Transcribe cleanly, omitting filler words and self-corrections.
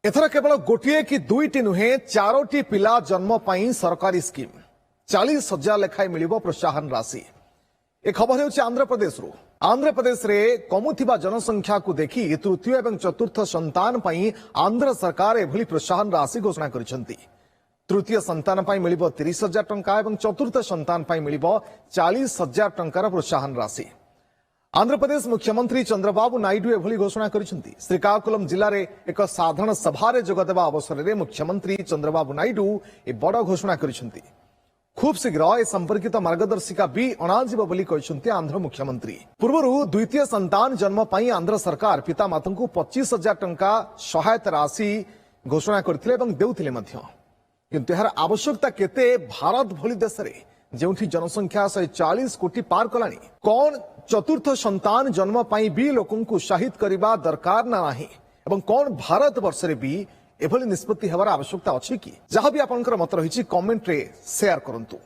एथर केवल गोटे कि दुईटी नुहे चारोटी पिला जन्म पाई सरकारी स्कीम 40,000 लेखाएं मिल प्रोत्साहन राशि। ए खबर होछि आंध्र प्रदेश रे कमुथिबा जनसंख्या को देखि तृतीय एवं चतुर्थ संतान पाई आंध्र सरकार एभली प्रोत्साहन राशि घोषणा करिसेंती। तृतीय संतान पाई मिलिबो 30,000 टंका एवं चतुर्थ संतान पाई मिलिबो 40,000 टंकार प्रोत्साहन राशि। आंध्र प्रदेश मुख्यमंत्री चंद्रबाबू नायडू एभली घोषणा करिसेंती। श्रीकाकुलम जिल्ला रे एक साधारण सभा रे जोगदेबा अवसर रे मुख्यमंत्री चंद्रबाबू नायडू ए बड़ घोषणा करिसेंती। खूब शीघ्र ए संपर्कित मार्गदर्शिका भी अणाजिब बोली कहिसेंती आंध्र मुख्यमंत्री। पूर्वरु द्वितीय संतान जन्म पाई आंध्र सरकार पिता मातांकु 25,000 टंका सहायता राशि घोषणा करथिले एवं देउथिले मध्य। किंतु यार आवश्यकता केते भारत भली देश रे जेउठी जनसंख्या 140 कोटी पार कलानी कौन चतुर्थ संतान जन्म पाई भी लोकन को उत्साहित करबा दरकार ना नाही एवं कौन भारत वर्ष रे भी एभली निष्पत्ति हेबार आवश्यकता अछि कि जहां भी आपनकर मत रहिछि कमेंट रे शेयर करंतु।